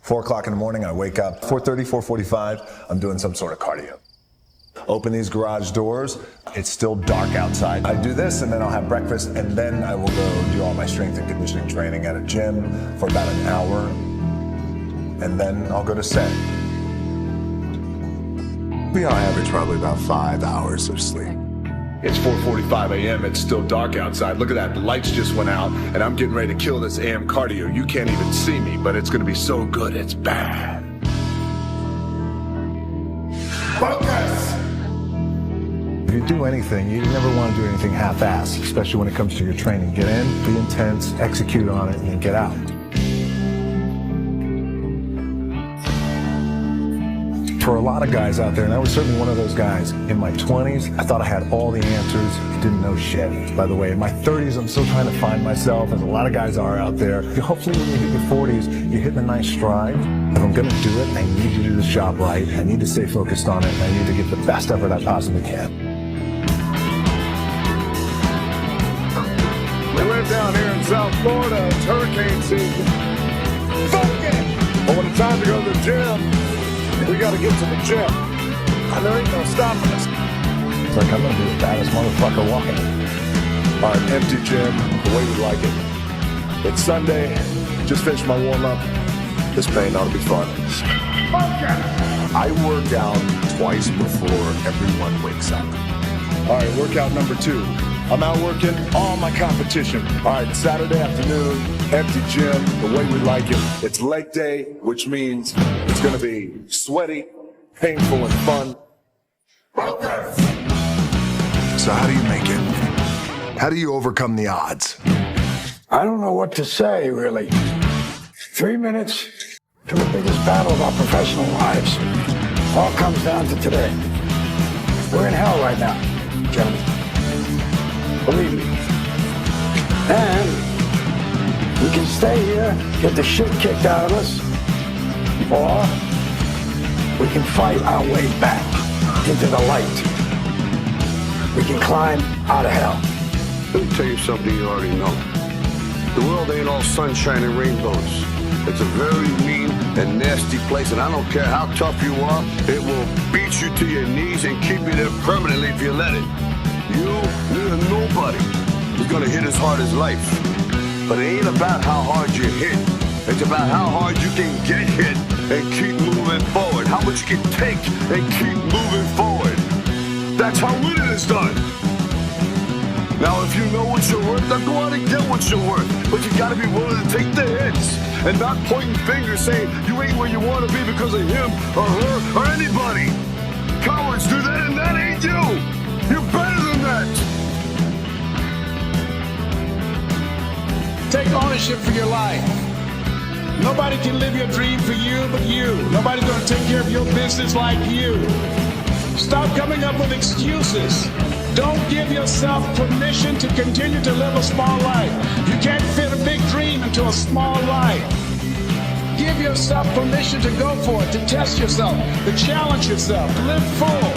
4 o'clock in the morning, I wake up, 4:30, 4:45, I'm doing some sort of cardio. Open these garage doors, it's still dark outside. I do this and then I'll have breakfast and then I will go do all my strength and conditioning training at a gym for about an hour and then I'll go to set. We on average probably about 5 hours of sleep. It's 4:45 a.m., it's still dark outside. Look at that, the lights just went out and I'm getting ready to kill this AM cardio. You can't even see me, but it's gonna be so good, it's bad. Focus! If you do anything, you never want to do anything half-assed, especially when it comes to your training. Get in, be intense, execute on it, and then get out. For a lot of guys out there, and I was certainly one of those guys, in my 20s, I thought I had all the answers, didn't know shit. By the way, in my 30s, I'm still trying to find myself, as a lot of guys are out there. Hopefully when you hit your 40s, you're hitting a nice stride. If I'm gonna do it, I need to do this job right, I need to stay focused on it, and I need to give the best effort I possibly can. We live down here in South Florida, it's hurricane season. Fuck it! But when it's time to go to the gym, we gotta get to the gym. I know ain't no stopping us. It's like I'm gonna be the baddest motherfucker walking. All right, empty gym, the way we like it. It's Sunday, just finished my warm-up. This pain ought to be fun. I work out twice before everyone wakes up. All right, workout number 2. I'm out working all my competition. All right, Saturday afternoon, empty gym, the way we like it. It's leg day, which means it's gonna be sweaty, painful, and fun. So how do you make it? How do you overcome the odds? I don't know what to say, really. 3 minutes to the biggest battle of our professional lives. All comes down to today. We're in hell right now, gentlemen. Believe me. And we can stay here, get the shit kicked out of us, or we can fight our way back into the light. We can climb out of hell. Let me tell you something you already know. The world ain't all sunshine and rainbows. It's a very mean and nasty place, and I don't care how tough you are, it will beat you to your knees and keep you there permanently if you let it. You, nobody is gonna hit as hard as life. But it ain't about how hard you hit. It's about how hard you can get hit and keep moving forward. How much you can take and keep moving forward. That's how winning is done. Now, if you know what you're worth, then go out and get what you're worth. But you gotta be willing to take the hits and not pointing fingers saying you ain't where you wanna be because of him or her or anybody. Cowards do that and that ain't you. You're better than that. Take ownership for your life. Nobody can live your dream for you but you. Nobody's gonna take care of your business like you. Stop coming up with excuses. Don't give yourself permission to continue to live a small life. You can't fit a big dream into a small life. Give yourself permission to go for it, to test yourself, to challenge yourself, to live full.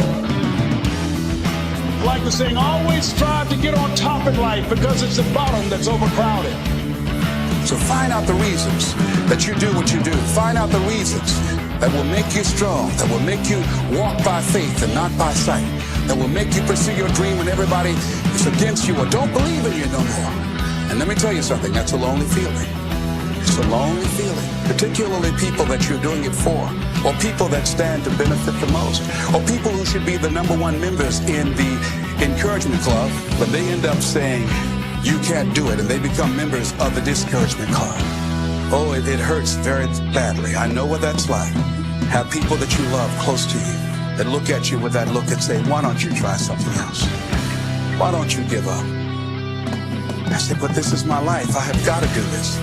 Like the saying, always strive to get on top in life because it's the bottom that's overcrowded. So find out the reasons that you do what you do. Find out the reasons that will make you strong, that will make you walk by faith and not by sight, that will make you pursue your dream when everybody is against you or don't believe in you no more. And let me tell you something, that's a lonely feeling. It's a lonely feeling, particularly people that you're doing it for, or people that stand to benefit the most, or people who should be the #1 members in the encouragement club, but they end up saying, you can't do it, and they become members of the discouragement club. Oh, it hurts very badly. I know what that's like. Have people that you love close to you that look at you with that look and say, why don't you try something else? Why don't you give up? I said, but this is my life. I have got to do this.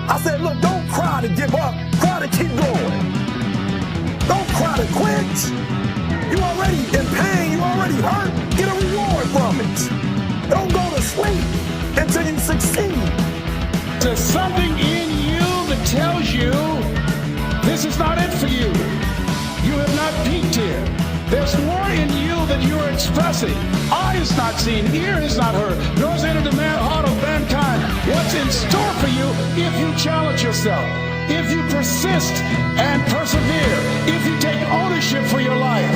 I said, look, don't cry to give up. Cry to keep going. Don't cry to quit. You already in pain. You already hurt. Get a reward from it. Don't go to sleep until you succeed. There's something in you that tells you this is not it for you. You have not peaked here. There's more in you that you are expressing. Eye is not seen, ear is not heard, nor is entered the heart of mankind. What's in store for you if you challenge yourself? if you persist and persevere, if you take ownership for your life,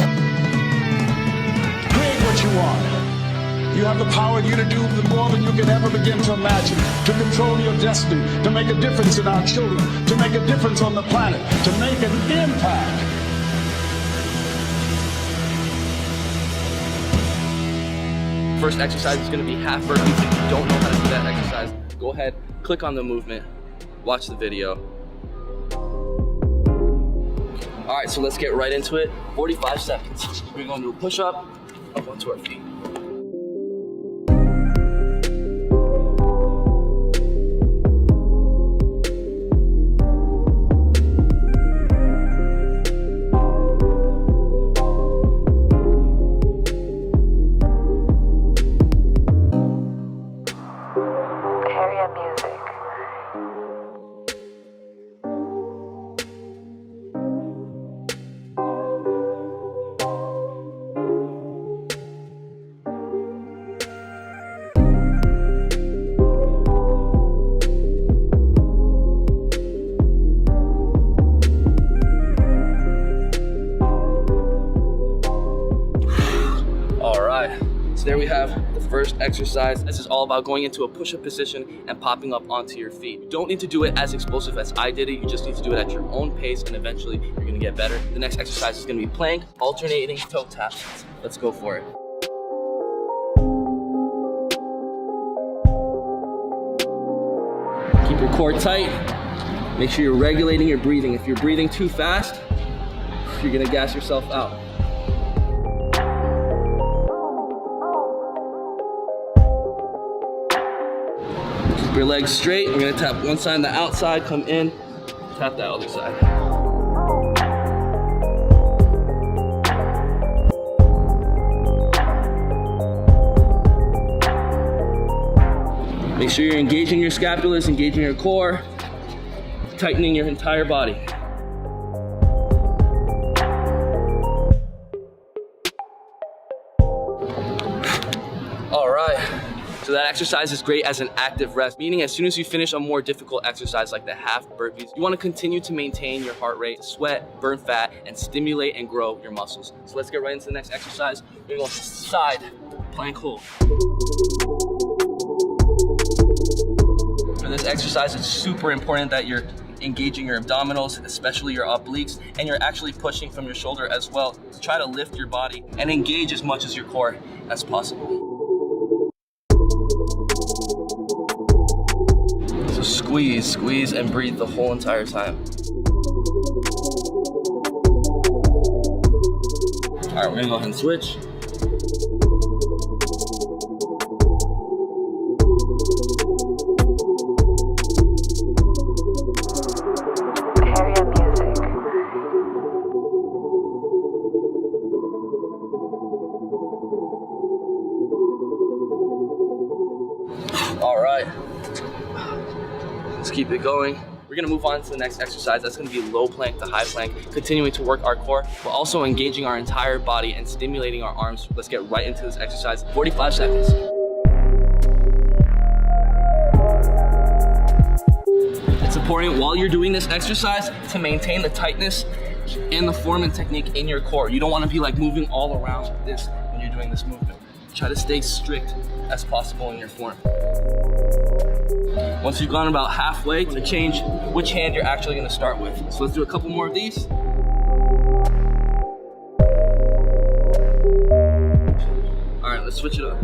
create what you want. You have the power in you to do more than you can ever begin to imagine, to control your destiny, to make a difference in our children, to make a difference on the planet, to make an impact. First exercise is going to be half burpees. If you don't know how to do that exercise, go ahead, click on the movement, watch the video. All right, so let's get right into it. 45 seconds. We're going to do a push-up, up onto our feet. There we have the first exercise. This is all about going into a push-up position and popping up onto your feet. You don't need to do it as explosive as I did it. You just need to do it at your own pace, and eventually you're gonna get better. The next exercise is gonna be plank, alternating toe taps. Let's go for it. Keep your core tight. Make sure you're regulating your breathing. If you're breathing too fast, you're gonna gas yourself out. Your legs straight. We're gonna tap one side on the outside, come in, tap that other side. Make sure you're engaging your scapulas, engaging your core, tightening your entire body. All right. So that exercise is great as an active rest, meaning as soon as you finish a more difficult exercise like the half burpees, you want to continue to maintain your heart rate, sweat, burn fat, and stimulate and grow your muscles. So let's get right into the next exercise. We're going to go side plank hold. For this exercise, it's super important that you're engaging your abdominals, especially your obliques, and you're actually pushing from your shoulder as well to try to lift your body and engage as much as your core as possible. So squeeze, and breathe the whole entire time. All right, we're gonna go ahead and switch. All right. Let's keep it going. We're gonna move on to the next exercise. That's gonna be low plank to high plank, continuing to work our core, but also engaging our entire body and stimulating our arms. Let's get right into this exercise. 45 seconds. It's important while you're doing this exercise to maintain the tightness and the form and technique in your core. You don't wanna be like moving all around like this when you're doing this movement. Try to stay strict as possible in your form. Once you've gone about halfway, to change which hand you're actually gonna start with. So let's do a couple more of these. All right, let's switch it up.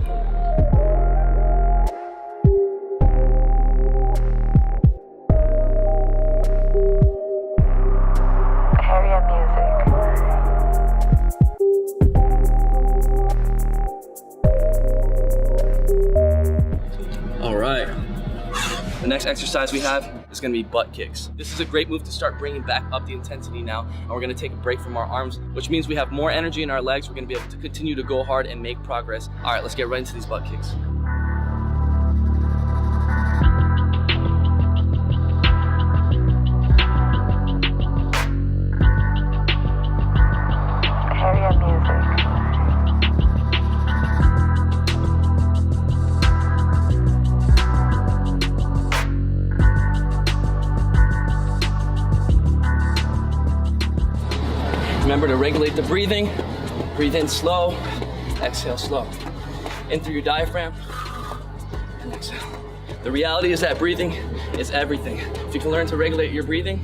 All right. The next exercise we have is gonna be butt kicks. This is a great move to start bringing back up the intensity now, and we're gonna take a break from our arms, which means we have more energy in our legs. We're gonna be able to continue to go hard and make progress. All right, let's get right into these butt kicks. Remember to regulate the breathing. Breathe in slow, exhale slow. In through your diaphragm, and exhale. The reality is that breathing is everything. If you can learn to regulate your breathing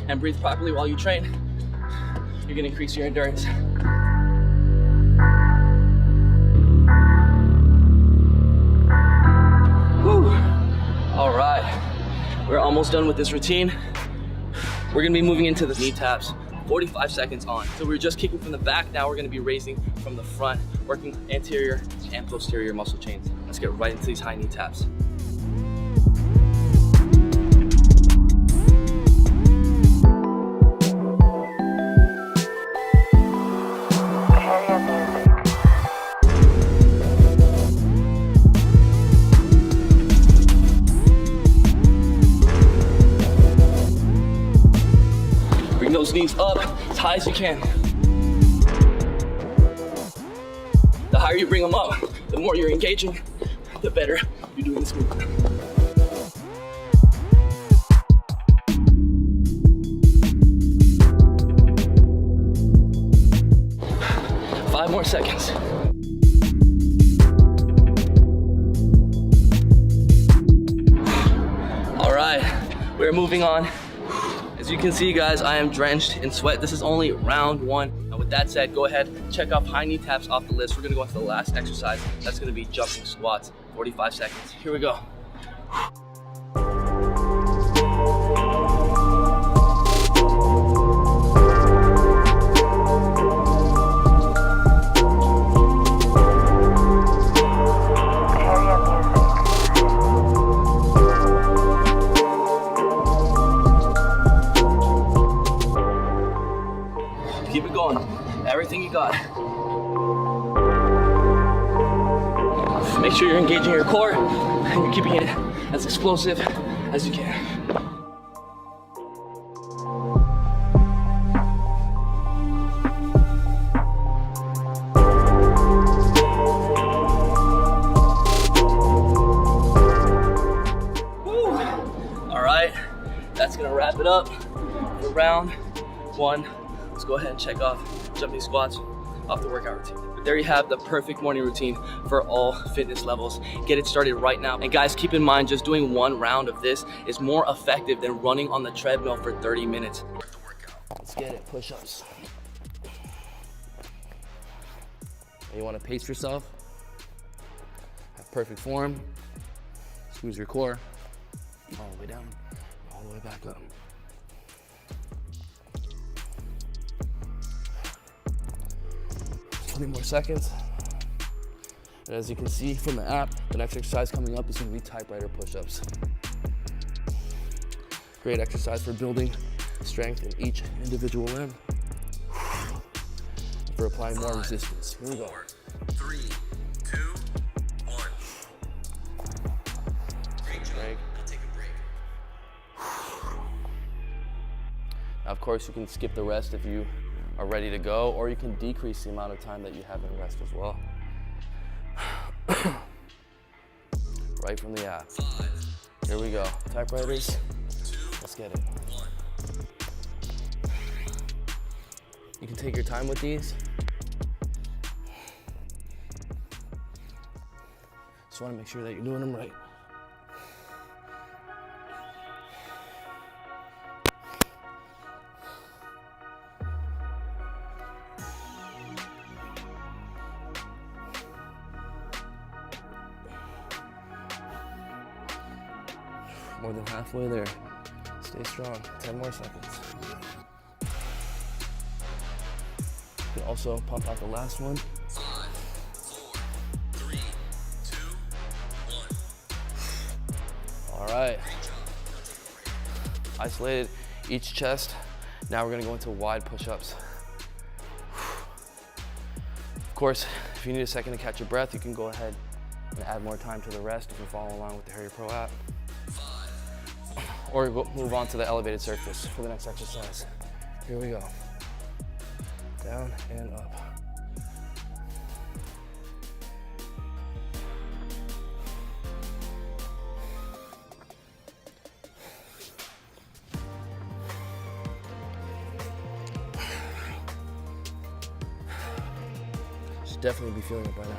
and breathe properly while you train, you're gonna increase your endurance. Woo. All right, we're almost done with this routine. We're gonna be moving into the knee taps, 45 seconds on. So we were just kicking from the back, now we're gonna be raising from the front, working anterior and posterior muscle chains. Let's get right into these high knee taps. Bring those knees up as high as you can. The higher you bring them up, the more you're engaging, the better you're doing this movement. Five more seconds. All right, we're moving on. As you can see, guys, I am drenched in sweat. This is only round one. And with that said, go ahead, check off high knee taps off the list. We're gonna go into the last exercise. That's gonna be jumping squats, 45 seconds. Here we go. Keep it going. Everything you got. Make sure you're engaging your core and you're keeping it as explosive as you can. Woo. All right, that's gonna wrap it up for round one. Let's go ahead and check off jumping squats off the workout routine. But there you have the perfect morning routine for all fitness levels. Get it started right now. And guys, keep in mind, just doing one round of this is more effective than running on the treadmill for 30 minutes. Let's get it, push-ups. You wanna pace yourself, have perfect form, squeeze your core, all the way down, all the way back up. 20 more seconds. And as you can see from the app, the next exercise coming up is gonna be typewriter push-ups. Great exercise for building strength in each individual limb. For applying more resistance. Here we go. 3, 2, 1. Break. Take a break. Now, of course, you can skip the rest if you are ready to go, or you can decrease the amount of time that you have in rest as well. Right from the app. 5. Here we go. Typewriters. 2, Let's get it. 1. You can take your time with these. Just want to make sure that you're doing them right. More than halfway there. Stay strong. 10 more seconds. You can also pump out the last one. 5, 4, 3, 2, 1. All right. Isolated each chest. Now we're gonna go into wide push-ups. Of course, if you need a second to catch your breath, you can go ahead and add more time to the rest if you're following along with the Harry Pro app. Or move on to the elevated surface for the next exercise. Here we go. Down and up. Should definitely be feeling it by now.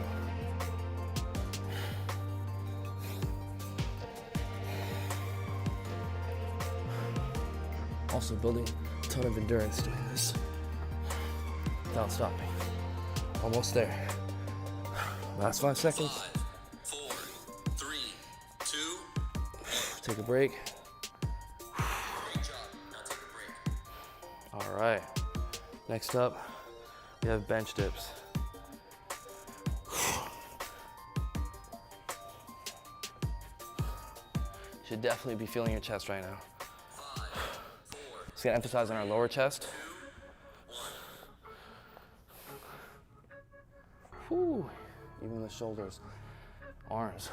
Also building a ton of endurance doing this without stopping. Almost there. Last 5 seconds. 5, 4, 3, 2. Take a break. Great job. Now take a break. All right. Next up, we have bench dips. Should definitely be feeling your chest right now. 5, 4, Just gonna emphasize on our lower chest. 2, 1. Whew. Even the shoulders, arms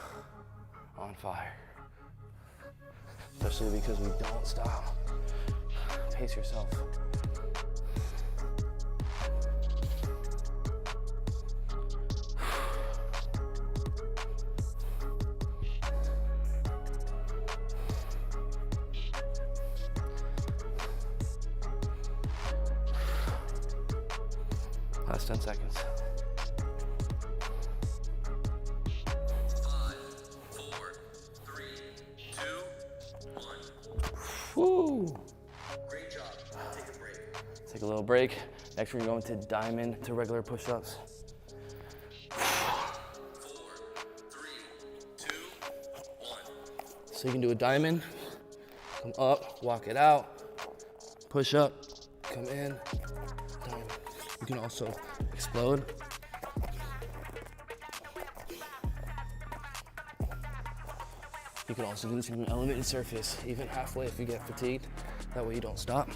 on fire. Especially because we don't stop. Pace yourself. Last 10 seconds. 5, 4, 3, 2, 1. Woo! Great job. Now take a break. Take a little break. Next, we're going to diamond to regular push-ups. 4, 3, 2, 1. So you can do a diamond, come up, walk it out, push up, come in, diamond. You can also explode. You can also do this on an elevated surface, even halfway if you get fatigued. That way you don't stop.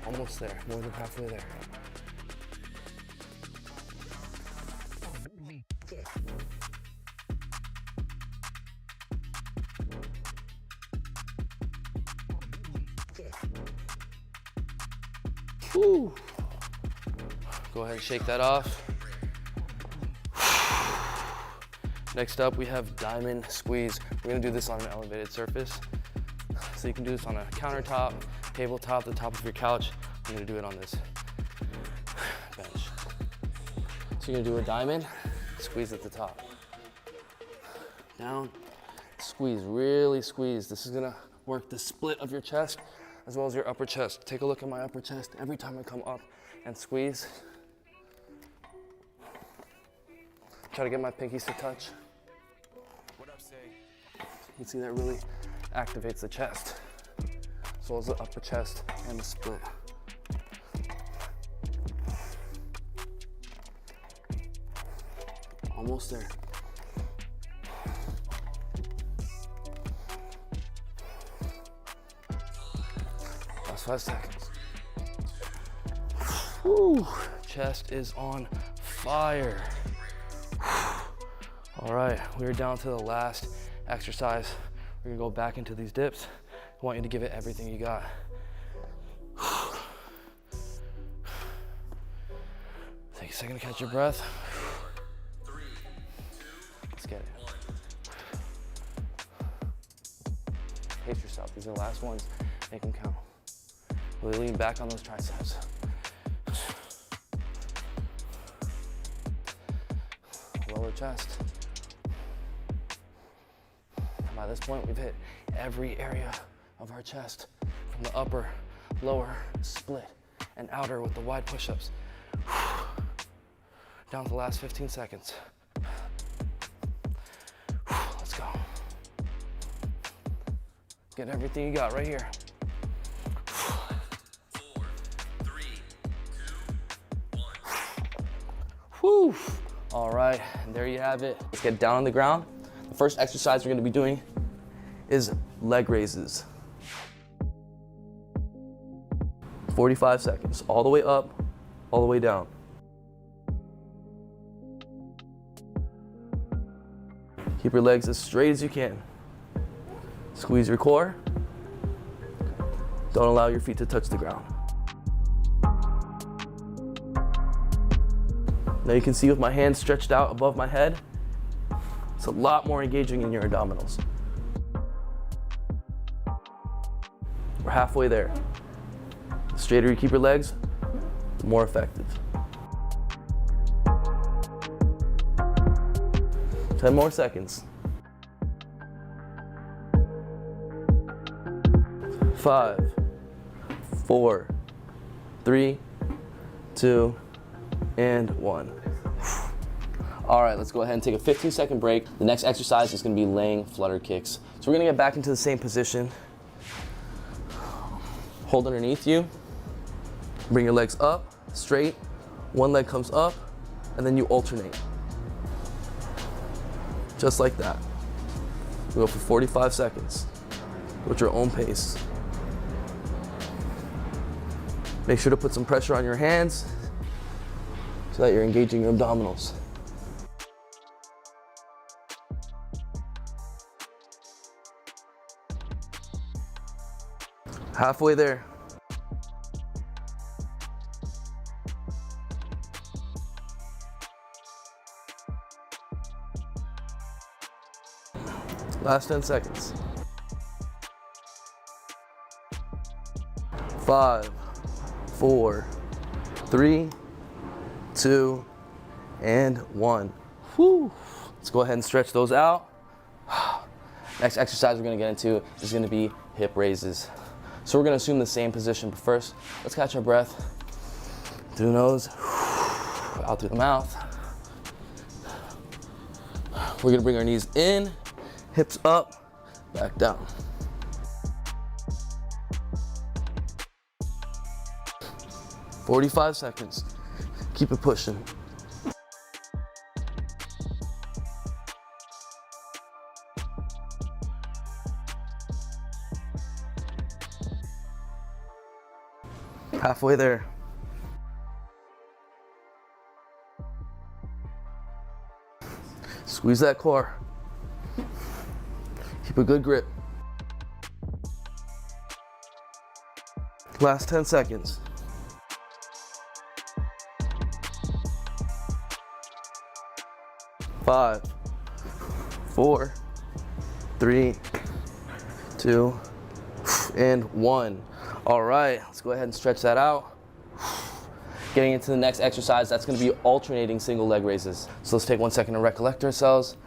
Almost there, more than halfway there. Whew. Go ahead and shake that off. Next up, we have diamond squeeze. We're gonna do this on an elevated surface. So you can do this on a countertop, tabletop, the top of your couch. I'm gonna do it on this bench. So you're gonna do a diamond, squeeze at the top. Down, squeeze, really squeeze. This is gonna work the split of your chest as well as your upper chest. Take a look at my upper chest. Every time I come up and squeeze, try to get my pinkies to touch. What up, say? You can see that really activates the chest, as well as the upper chest and the split. Almost there. Last 5 seconds. Whew. Chest is on fire. All right, we're down to the last exercise. We're gonna go back into these dips. I want you to give it everything you got. Take a second to catch your breath. 3, 2, Let's get it. Pace yourself. These are the last ones. Make them count. Really lean back on those triceps. Lower chest. And by this point, we've hit every area of our chest, from the upper, lower, split, and outer with the wide push-ups. Down to the last 15 seconds. Let's go. Get everything you got right here. 5, 4, 3, 2, 1. Whew. All right, and there you have it. Let's get down on the ground. The first exercise we're gonna be doing is leg raises. 45 seconds, all the way up, all the way down. Keep your legs as straight as you can. Squeeze your core. Don't allow your feet to touch the ground. Now you can see with my hands stretched out above my head, it's a lot more engaging in your abdominals. We're halfway there. The straighter you keep your legs, more effective. 10 more seconds. 5, 4, 3, 2, and 1. All right, let's go ahead and take a 15-second break. The next exercise is gonna be laying flutter kicks. So we're gonna get back into the same position. Hold underneath you. Bring your legs up, straight. One leg comes up, and then you alternate. Just like that. Go for 45 seconds with your own pace. Make sure to put some pressure on your hands so that you're engaging your abdominals. Halfway there. Last 10 seconds. 5, 4, 3, 2, and 1. Whew. Let's go ahead and stretch those out. Next exercise we're gonna get into is gonna be hip raises. So we're gonna assume the same position, but first, let's catch our breath. Through the nose, out through the mouth. We're gonna bring our knees in, hips up, back down. "45 seconds. Keep it pushing. Halfway there. Squeeze that core. Keep a good grip. Last 10 seconds. 5, 4, 3, 2, and 1. All right, let's go ahead and stretch that out. Getting into the next exercise, that's gonna be alternating single leg raises. So let's take 1 second to recollect ourselves.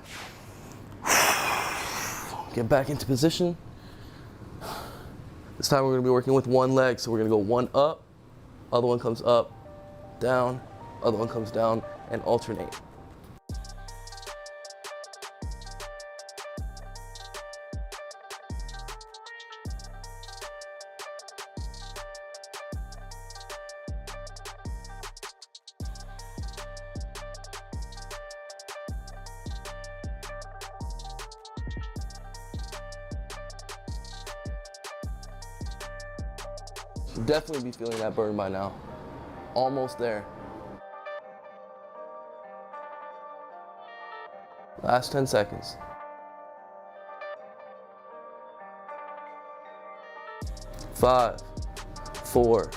Get back into position. This time we're gonna be working with one leg. So we're gonna go one up, other one comes up, down, other one comes down, and alternate. Should definitely be feeling that burn by now. Almost there. Last 10 seconds. 5, 4,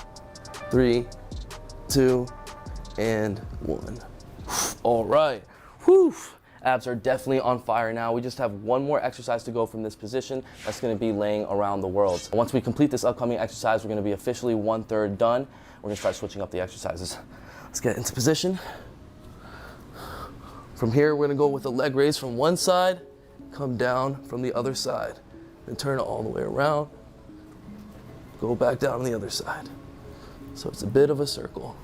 3, 2, and 1. All right. Whew. Abs are definitely on fire now. We just have one more exercise to go from this position. That's gonna be laying around the world. Once we complete this upcoming exercise, we're gonna be officially 1/3 done. We're gonna start switching up the exercises. Let's get into position. From here, we're gonna go with a leg raise from one side, come down from the other side, then turn it all the way around, go back down on the other side. So it's a bit of a circle.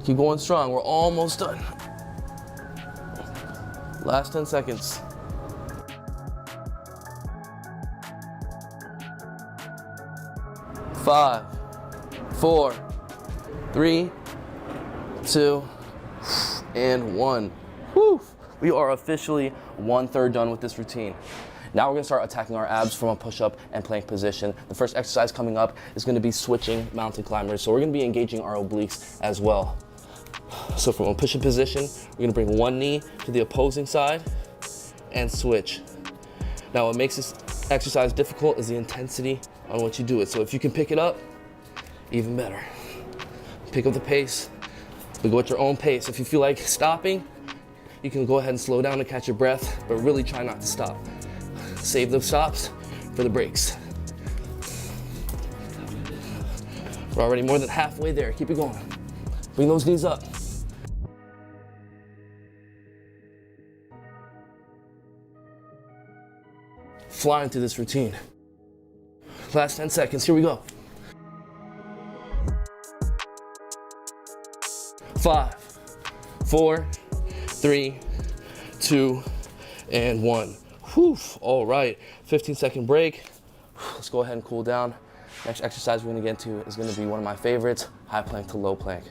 Keep going strong, we're almost done. Last 10 seconds. 5, 4, 3, 2, and 1. Whew. We are officially 1/3 done with this routine. Now we're gonna start attacking our abs from a push-up and plank position. The first exercise coming up is gonna be switching mountain climbers. So we're gonna be engaging our obliques as well. So from a push-up position, we're gonna bring one knee to the opposing side and switch. Now, what makes this exercise difficult is the intensity on what you do it. So if you can pick it up, even better. Pick up the pace, but go at your own pace. If you feel like stopping, you can go ahead and slow down to catch your breath, but really try not to stop. Save those stops for the breaks. We're already more than halfway there. Keep it going. Bring those knees up. Flying through this routine. Last 10 seconds, here we go. 5, 4, 3, 2, and 1. Whew, all right, 15-second break. Let's go ahead and cool down. Next exercise we're gonna get into is gonna be one of my favorites, high plank to low plank.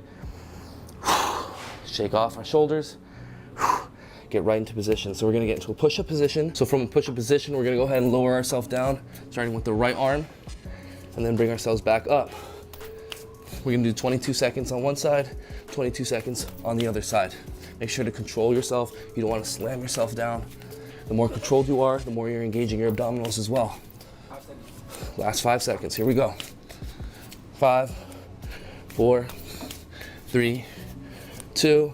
Shake off our shoulders, get right into position. So we're gonna get into a push-up position. So from a push-up position, we're gonna go ahead and lower ourselves down, starting with the right arm, and then bring ourselves back up. We're gonna do 22 seconds on one side, 22 seconds on the other side. Make sure to control yourself. You don't wanna slam yourself down. The more controlled you are, the more you're engaging your abdominals as well. Last 5 seconds, here we go. 5, 4, 3, 2,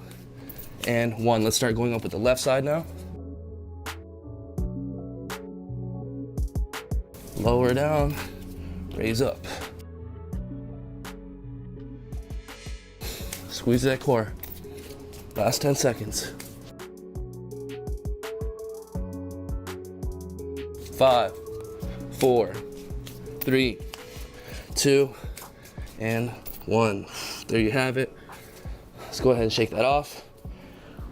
and 1. Let's start going up with the left side now. Lower down, raise up. Squeeze that core. Last 10 seconds. 5, 4, 3, 2, and 1. There you have it. Let's go ahead and shake that off.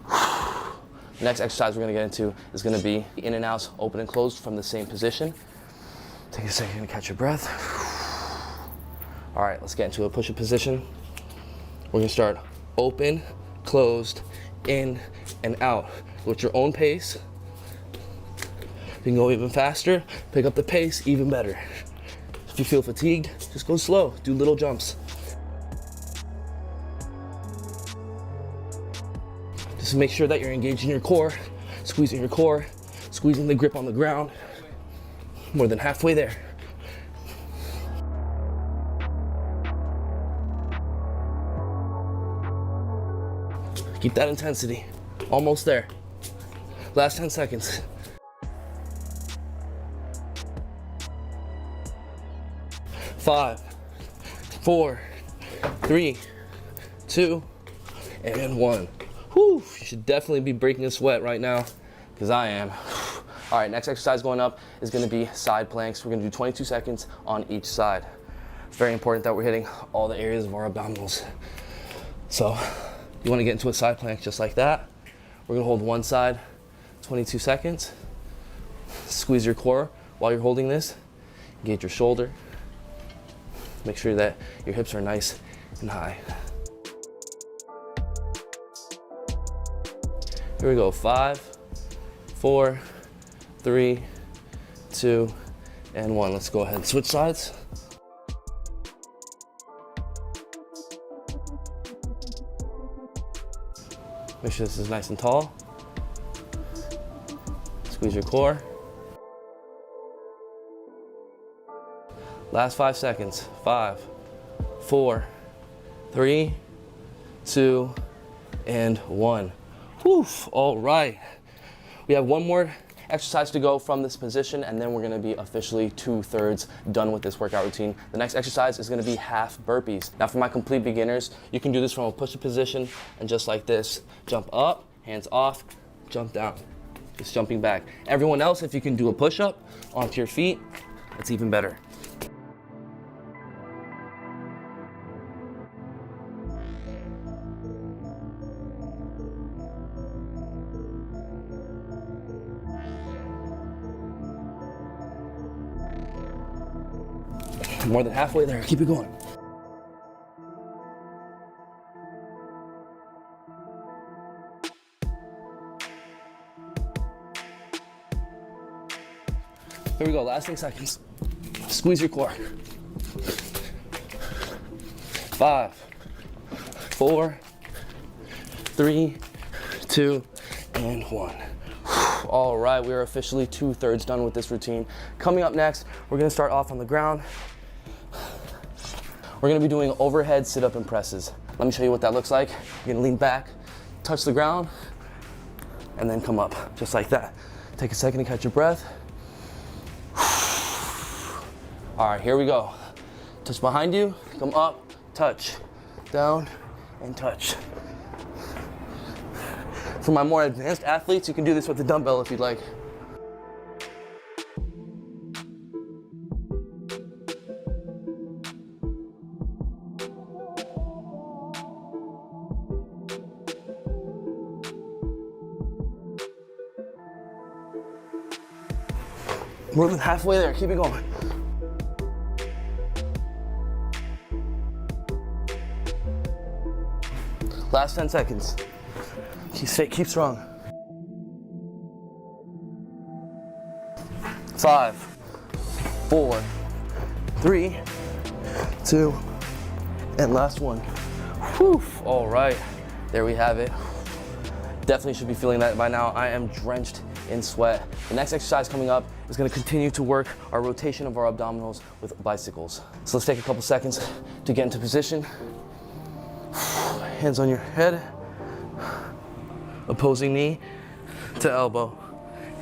The next exercise we're gonna get into is gonna be in and outs, open and closed from the same position. Take a second to catch your breath. All right, let's get into a push-up position. We're gonna start open, closed, in, and out with your own pace. If you can go even faster, pick up the pace, even better. If you feel fatigued, just go slow, do little jumps. Just make sure that you're engaging your core, squeezing the grip on the ground. More than halfway there. Keep that intensity, almost there. Last 10 seconds. 5, 4, 3, 2, and 1. Whew, you should definitely be breaking a sweat right now, because I am. All right, next exercise going up is gonna be side planks. We're gonna do 22 seconds on each side. It's very important that we're hitting all the areas of our abdominals. So you wanna get into a side plank just like that. We're gonna hold one side, 22 seconds. Squeeze your core while you're holding this. Engage your shoulder. Make sure that your hips are nice and high. Here we go, 5, 4, 3, 2, and 1. Let's go ahead and switch sides. Make sure this is nice and tall. Squeeze your core. Last 5 seconds. 5, 4, 3, 2, and 1. Whew, all right. We have one more exercise to go from this position, and then we're gonna be officially 2/3 done with this workout routine. The next exercise is gonna be half burpees. Now for my complete beginners, you can do this from a push-up position and just like this. Jump up, hands off, jump down. Just jumping back. Everyone else, if you can do a push-up onto your feet, that's even better. More than halfway there, keep it going. Here we go, last 6 seconds. Squeeze your core. 5, 4, 3, 2, and 1. All right, we are officially 2/3 done with this routine. Coming up next, we're gonna start off on the ground. We're gonna be doing overhead sit-up and presses. Let me show you what that looks like. You're gonna lean back, touch the ground, and then come up, just like that. Take a second to catch your breath. All right, here we go. Touch behind you, come up, touch, down, and touch. For my more advanced athletes, you can do this with the dumbbell if you'd like. More than halfway there, keep it going. Last 10 seconds. Keep strong. 5, 4, 3, 2, and last one. Whew. All right, there we have it. Definitely should be feeling that by now. I am drenched in sweat. The next exercise coming up is gonna continue to work our rotation of our abdominals with bicycles. So let's take a couple seconds to get into position. Hands on your head, opposing knee to elbow,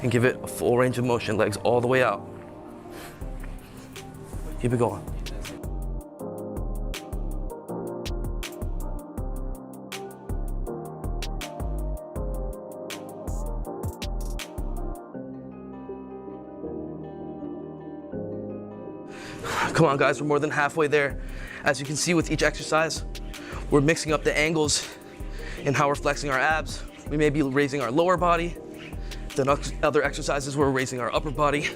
and give it a full range of motion, legs all the way out. Keep it going. Come on guys, we're more than halfway there. As you can see with each exercise, we're mixing up the angles in how we're flexing our abs. We may be raising our lower body. Then other exercises, we're raising our upper body.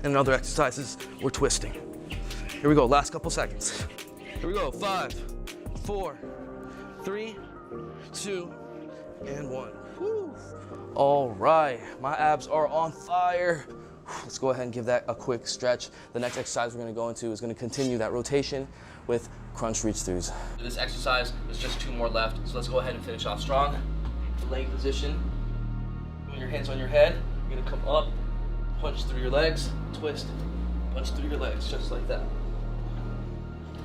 And in other exercises, we're twisting. Here we go, last couple seconds. Here we go, 5, 4, 3, 2, and 1. Woo. All right, my abs are on fire. Let's go ahead and give that a quick stretch. The next exercise we're gonna go into is gonna continue that rotation with crunch reach throughs. For this exercise, there's just 2 more left, so let's go ahead and finish off strong. Laying position, put your hands on your head. You're gonna come up, punch through your legs, twist, punch through your legs, just like that.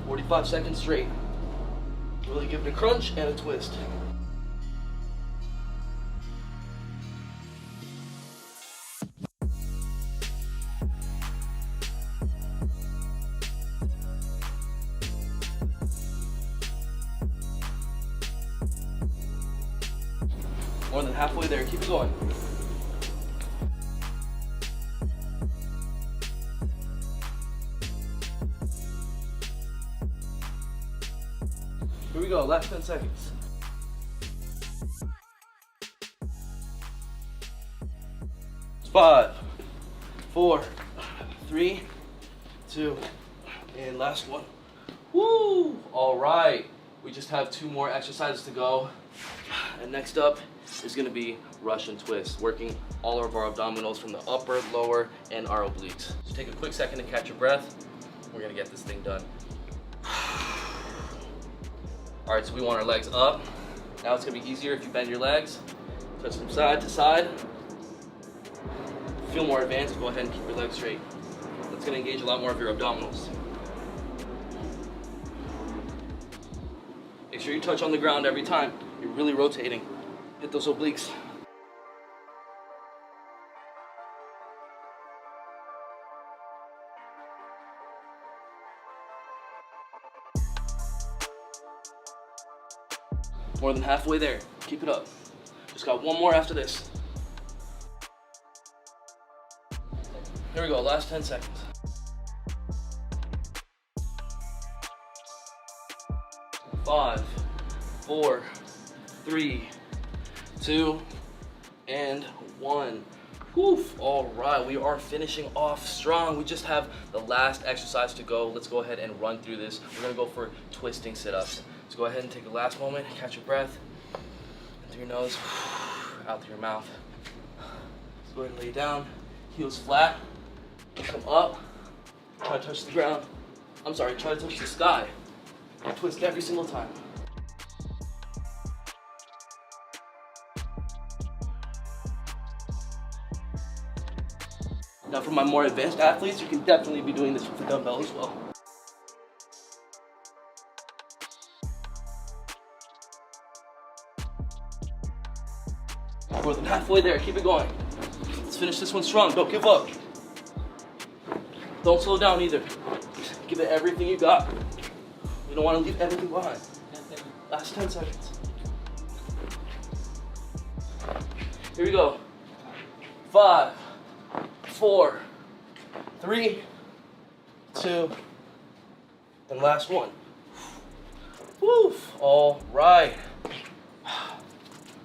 45 seconds straight. Really give it a crunch and a twist. More than halfway there, keep it going. Here we go, last 10 seconds. It's 5, 4, 3, 2, and last one. Woo! All right, we just have 2 more exercises to go. And next up is gonna be Russian twist, working all of our abdominals from the upper, lower, and our obliques. So take a quick second to catch your breath. We're gonna get this thing done. All right, so we want our legs up. Now it's gonna be easier if you bend your legs. Touch from side to side. Feel more advanced, go ahead and keep your legs straight. That's gonna engage a lot more of your abdominals. Make sure you touch on the ground every time. You're really rotating. Hit those obliques. More than halfway there. Keep it up. Just got 1 more after this. Here we go, last 10 seconds. 5, 4, 3, 2, and 1. Woof. All right, we are finishing off strong. We just have the last exercise to go. Let's go ahead and run through this. We're gonna go for twisting sit-ups. So go ahead and take a last moment, catch your breath, in through your nose, out through your mouth. Let's go ahead and lay down, heels flat, come up, try to touch the ground. I'm sorry, try to touch the sky. And twist every single time. Now for my more advanced athletes, you can definitely be doing this with a dumbbell as well. More than halfway there, keep it going. Let's finish this one strong, don't give up. Don't slow down either. Give it everything you got. You don't want to leave everything behind. Last 10 seconds. Here we go. 5, 4, 3, 2, and last one. Woo! All right.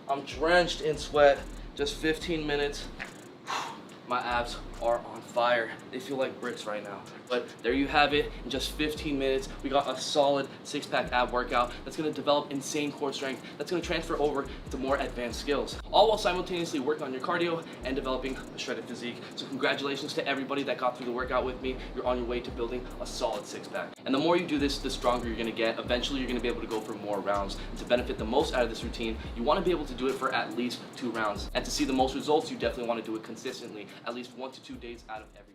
I'm drenched in sweat. Just 15 minutes. My abs are on fire. They feel like bricks right now. But there you have it. In just 15 minutes, we got a solid 6-pack ab workout that's gonna develop insane core strength that's gonna transfer over to more advanced skills, all while simultaneously working on your cardio and developing a shredded physique. So congratulations to everybody that got through the workout with me. You're on your way to building a solid 6-pack. And the more you do this, the stronger you're gonna get. Eventually, you're gonna be able to go for more rounds. And to benefit the most out of this routine, you wanna be able to do it for at least 2 rounds. And to see the most results, you definitely wanna do it consistently, at least 1 to 2 days out of every